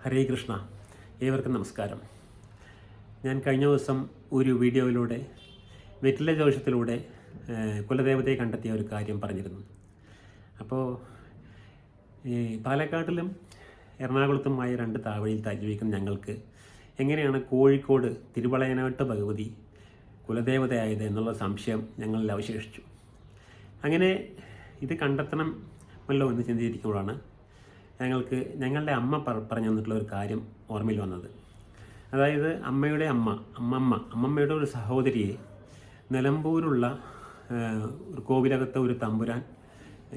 ഹരേ കൃഷ്ണ. ഏവർക്കും നമസ്കാരം. ഞാൻ കഴിഞ്ഞ ദിവസം ഒരു വീഡിയോയിലൂടെ വെറ്റില ജ്യോതിഷത്തിലൂടെ കുലദേവതയെ കണ്ടെത്തിയ ഒരു കാര്യം പറഞ്ഞിരുന്നു. അപ്പോൾ പാലക്കാട്ടിലും എറണാകുളത്തുമായ രണ്ട് താവഴിയിൽ ജീവിക്കുന്ന ഞങ്ങൾക്ക് എങ്ങനെയാണ് കോഴിക്കോട് തിരുവളയനാട്ട് ഭഗവതി കുലദേവതയായത് എന്നുള്ള സംശയം ഞങ്ങളിൽ അവശേഷിച്ചു. അങ്ങനെ ഇത് കണ്ടെത്തണമല്ലോ എന്ന് ചിന്തിച്ചിരിക്കുമ്പോഴാണ് ഞങ്ങളുടെ അമ്മ പറഞ്ഞു തന്നിട്ടുള്ള ഒരു കാര്യം ഓർമ്മയിൽ വന്നത്. അതായത് അമ്മമ്മയുടെ ഒരു സഹോദരിയെ നിലമ്പൂരുള്ള ഒരു കോവിലകത്തെ ഒരു തമ്പുരാൻ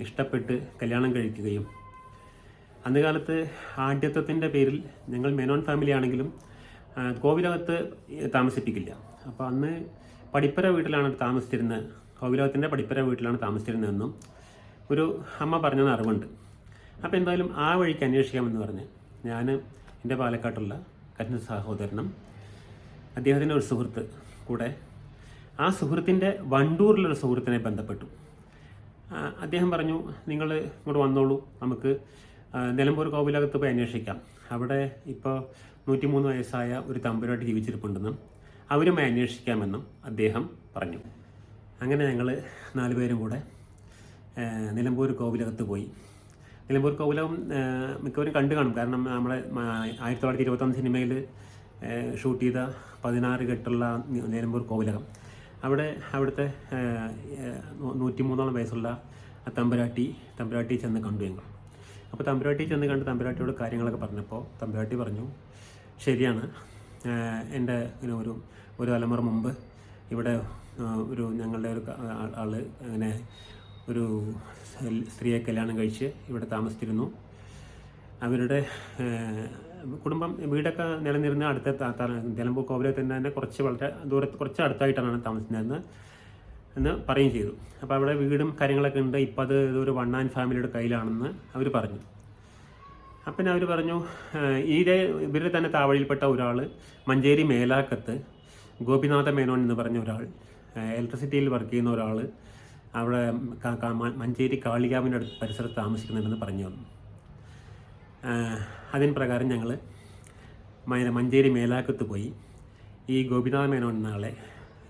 ഇഷ്ടപ്പെട്ട് കല്യാണം കഴിക്കുകയും അന്ന് കാലത്ത് ആഢ്യത്വത്തിൻ്റെ പേരിൽ ഞങ്ങൾ മേനോൻ ഫാമിലി ആണെങ്കിലും കോവിലകത്ത് താമസിപ്പിക്കില്ല. അപ്പോൾ അന്ന് പടിപ്പര വീട്ടിലാണ് താമസിച്ചിരുന്നത്, കോവിലകത്തിൻ്റെ പടിപ്പര വീട്ടിലാണ് താമസിച്ചിരുന്നതെന്നും ഒരു അമ്മ പറഞ്ഞെന്ന് അറിവുണ്ട്. അപ്പോൾ എന്തായാലും ആ വഴിക്ക് അന്വേഷിക്കാമെന്ന് പറഞ്ഞ് ഞാൻ എൻ്റെ പാലക്കാട്ടുള്ള കരുണ സഹോദരനും അദ്ദേഹത്തിൻ്റെ ഒരു സുഹൃത്ത് കൂടെ ആ സുഹൃത്തിൻ്റെ വണ്ടൂരിലൊരു സുഹൃത്തിനെ ബന്ധപ്പെട്ടു. അദ്ദേഹം പറഞ്ഞു, നിങ്ങൾ ഇങ്ങോട്ട് വന്നോളൂ, നമുക്ക് നിലമ്പൂർ കോവിലകത്ത് പോയി അന്വേഷിക്കാം. അവിടെ ഇപ്പോൾ 103 വയസ്സായ ഒരു തമ്പുരാട്ടി ജീവിച്ചിരിപ്പുണ്ടെന്നും അവരുമായി അന്വേഷിക്കാമെന്നും അദ്ദേഹം പറഞ്ഞു. അങ്ങനെ ഞങ്ങൾ 4 പേരും കൂടെ നിലമ്പൂർ കോവിലകത്ത് പോയി. നിലമ്പൂർ കോവിലകം മിക്കവരും കണ്ടു കാണും, കാരണം നമ്മളെ 1921 സിനിമയിൽ ഷൂട്ട് ചെയ്ത 16 കെട്ടുള്ള നിലമ്പൂർ കോവിലകം. അവിടുത്തെ 103 വയസ്സുള്ള തമ്പുരാട്ടി ചെന്ന് കണ്ടു ഞങ്ങൾ. അപ്പോൾ തമ്പുരാട്ടി ചെന്ന് കണ്ട് തമ്പുരാട്ടിയോട് കാര്യങ്ങളൊക്കെ പറഞ്ഞപ്പോൾ തമ്പുരാട്ടി പറഞ്ഞു, ശരിയാണ്, എൻ്റെ ഒരു തലമുറ മുമ്പ് ഇവിടെ ഞങ്ങളുടെ ഒരു ആൾ അങ്ങനെ ഒരു സ്ത്രീയെ കല്യാണം കഴിച്ച് ഇവിടെ താമസിച്ചിരുന്നു. അവരുടെ കുടുംബം വീടൊക്കെ നിലനിരുന്ന അടുത്ത നിലമ്പൂർ കോവിലകത്തിൽ തന്നെ കുറച്ച് അടുത്തായിട്ടാണ് താമസിക്കുന്നത് എന്ന് പറയുകയും ചെയ്തു. അപ്പോൾ അവിടെ വീടും കാര്യങ്ങളൊക്കെ ഉണ്ട്. ഇപ്പോൾ അത് ഒരു വണ്ണാൻ ഫാമിലിയുടെ കയ്യിലാണെന്ന് അവർ പറഞ്ഞു. അപ്പം അവർ പറഞ്ഞു, ഇവരുടെ തന്നെ താവഴിയിൽപ്പെട്ട ഒരാൾ മഞ്ചേരി മേലാക്കത്ത് ഗോപിനാഥ മേനോൻ എന്ന് പറഞ്ഞ ഒരാൾ, ഇലക്ട്രിസിറ്റിയിൽ വർക്ക് ചെയ്യുന്ന ഒരാൾ അവിടെ മഞ്ചേരി കാളികാവിൻ്റെ അടുത്ത് പരിസരത്ത് താമസിക്കുന്നുണ്ടെന്ന് പറഞ്ഞു തന്നു. അതിന് പ്രകാരം ഞങ്ങൾ മഞ്ചേരി മേലാക്കത്ത് പോയി ഈ ഗോപിനാഥ മേനോൻ എന്ന ആളെ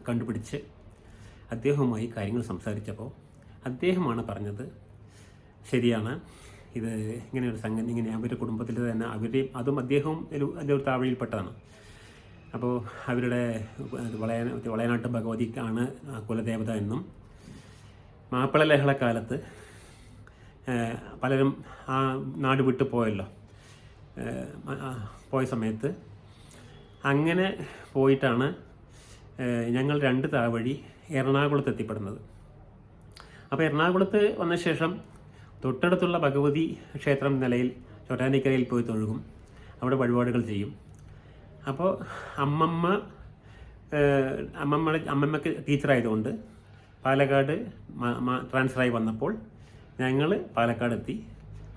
കണ്ടുപിടിച്ച് അദ്ദേഹവുമായി കാര്യങ്ങൾ സംസാരിച്ചപ്പോൾ അദ്ദേഹമാണ് പറഞ്ഞത്, ശരിയാണ്, ഇത് ഇങ്ങനെ ഒരു സംഗതി, ഇങ്ങനെ അവരുടെ കുടുംബത്തിൽ തന്നെ അതും അദ്ദേഹവും ഒരു താവഴിയിൽപ്പെട്ടതാണ്. അപ്പോൾ അവരുടെ വളയനാട്ട് ഭഗവതിക്കാണ് കുലദേവത എന്നും മാപ്പിള ലഹളക്കാലത്ത് പലരും ആ നാട് വിട്ടു പോയല്ലോ, പോയ സമയത്ത് അങ്ങനെ പോയിട്ടാണ് ഞങ്ങൾ 2 താവഴി എറണാകുളത്ത് എത്തിപ്പെടുന്നത്. അപ്പോൾ എറണാകുളത്ത് വന്ന ശേഷം തൊട്ടടുത്തുള്ള ഭഗവതി ക്ഷേത്രം നിലയിൽ ചോറ്റാനിക്കരയിൽ പോയി തൊഴുകും, അവിടെ വഴിപാടുകൾ ചെയ്യും. അപ്പോൾ അമ്മമ്മക്ക് ടീച്ചറായതുകൊണ്ട് പാലക്കാട് ട്രാൻസ്ഫറായി വന്നപ്പോൾ ഞങ്ങൾ പാലക്കാട് എത്തി,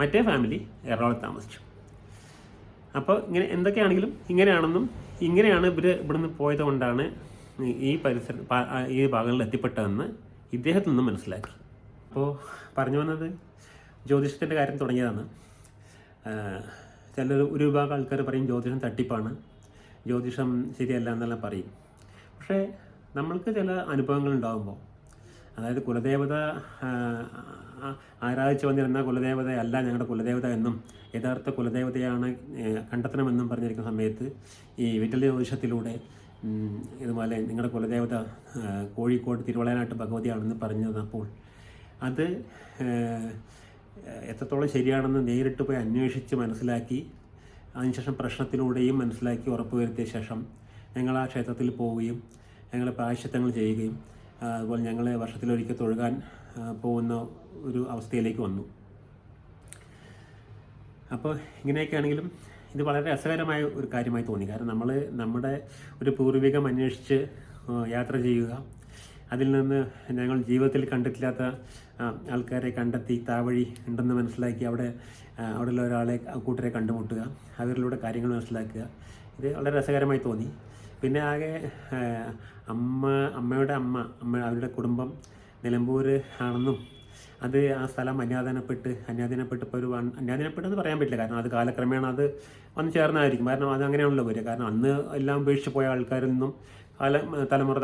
മറ്റേ ഫാമിലി എറണാകുളത്ത് താമസിച്ചു. അപ്പോൾ ഇങ്ങനെ എന്തൊക്കെയാണെങ്കിലും ഇങ്ങനെയാണ് ഇവിടുന്ന് പോയത് കൊണ്ടാണ് ഈ ഭാഗങ്ങളിൽ എത്തിപ്പെട്ടതെന്ന് ഇദ്ദേഹത്തിൽ നിന്നും മനസ്സിലാക്കി. അപ്പോൾ പറഞ്ഞു വന്നത് ജ്യോതിഷത്തിൻ്റെ കാര്യം തുടങ്ങിയതാണ്. ഒരു വിഭാഗം ആൾക്കാർ പറയും ജ്യോതിഷം തട്ടിപ്പാണ്, ജ്യോതിഷം ശരിയല്ല എന്നെല്ലാം പറയും. പക്ഷേ നമ്മൾക്ക് ചില അനുഭവങ്ങൾ ഉണ്ടാകുമ്പോൾ, അതായത് കുലദേവത ആരാധിച്ചു വന്നിരുന്ന കുലദേവതയല്ല ഞങ്ങളുടെ കുലദേവത എന്നും യഥാർത്ഥ കുലദേവതയാണ് കണ്ടെത്തണമെന്നും പറഞ്ഞിരിക്കുന്ന സമയത്ത് ഈ വെറ്റില ജ്യോതിഷത്തിലൂടെ ഇതുപോലെ നിങ്ങളുടെ കുലദേവത കോഴിക്കോട് തിരുവളയനാട്ട് ഭഗവതിയാണെന്ന് പറഞ്ഞു തന്നപ്പോൾ അത് എത്രത്തോളം ശരിയാണെന്ന് നേരിട്ട് പോയി അന്വേഷിച്ച് മനസ്സിലാക്കി, അതിനുശേഷം പ്രശ്നത്തിലൂടെയും മനസ്സിലാക്കി ഉറപ്പുവരുത്തിയ ശേഷം ഞങ്ങൾ ആ ക്ഷേത്രത്തിൽ പോവുകയും ഞങ്ങൾ പ്രായശ്ചിത്തങ്ങൾ ചെയ്യുകയും അതുപോലെ ഞങ്ങൾ വർഷത്തിലൊരിക്കൽ തൊഴുകാൻ പോകുന്ന ഒരു അവസ്ഥയിലേക്ക് വന്നു. അപ്പോൾ ഇങ്ങനെയൊക്കെ ആണെങ്കിലും ഇത് വളരെ രസകരമായ ഒരു കാര്യമായി തോന്നി. കാരണം നമ്മുടെ ഒരു പൂർവികം അന്വേഷിച്ച് യാത്ര ചെയ്യുക, അതിൽ നിന്ന് ഞങ്ങൾ ജീവിതത്തിൽ കണ്ടിട്ടില്ലാത്ത ആൾക്കാരെ കണ്ടെത്തി താവഴി ഉണ്ടെന്ന് മനസ്സിലാക്കി അവിടെയുള്ള ഒരാളെ കൂട്ടരെ കണ്ടുമുട്ടുക, അവരിലൂടെ കാര്യങ്ങൾ മനസ്സിലാക്കുക, ഇത് വളരെ രസകരമായി തോന്നി. പിന്നെ ആകെ അമ്മയുടെ അമ്മ അവരുടെ കുടുംബം നിലമ്പൂർ ആണെന്നും അത് ആ സ്ഥലം അന്യാധീനപ്പെട്ട് ഇപ്പോൾ അന്യാധീനപ്പെട്ടെന്ന് പറയാൻ പറ്റില്ല. കാരണം അത് കാലക്രമേണ അത് വന്ന് ചേർന്നായിരിക്കും. കാരണം അത് അങ്ങനെയാണല്ലോ വരിക. കാരണം അന്ന് എല്ലാം ഉപേക്ഷിച്ച് പോയ ആൾക്കാരിൽ നിന്നും തലമുറ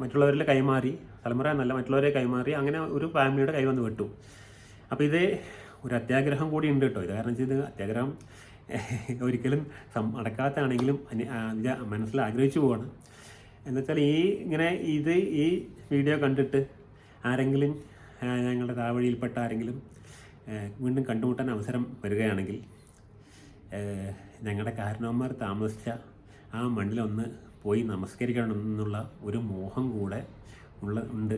മറ്റുള്ളവരിൽ കൈമാറി, തലമുറ എന്നല്ല മറ്റുള്ളവരെ കൈമാറി, അങ്ങനെ ഒരു ഫാമിലിയുടെ കൈ വന്ന് വിട്ടു. അപ്പോൾ ഇത് ഒരു അത്യാഗ്രഹം കൂടി ഉണ്ട് കേട്ടോ. ഇത് കാരണം ഇത് അത്യാഗ്രഹം ഒരിക്കലും നടക്കാത്തതാണെങ്കിലും മനസ്സിൽ ആഗ്രഹിച്ചു പോവാണ്. എന്നുവെച്ചാൽ ഈ വീഡിയോ കണ്ടിട്ട് ആരെങ്കിലും ഞങ്ങളുടെ താവഴിയിൽപ്പെട്ട ആരെങ്കിലും വീണ്ടും കണ്ടുമുട്ടാൻ അവസരം വരികയാണെങ്കിൽ ഞങ്ങളുടെ കാരണവന്മാർ താമസിച്ച ആ മണ്ണിലൊന്ന് പോയി നമസ്കരിക്കണം എന്നുള്ള ഒരു മോഹം കൂടെ ഉണ്ട്.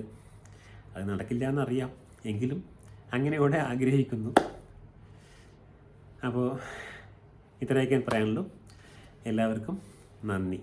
അത് നടക്കില്ല എന്നറിയാം, എങ്കിലും അങ്ങനെ കൂടെ ആഗ്രഹിക്കുന്നു. അപ്പോൾ ഇത്രയൊക്കെ പറയാനുള്ളൂ. എല്ലാവർക്കും നന്ദി.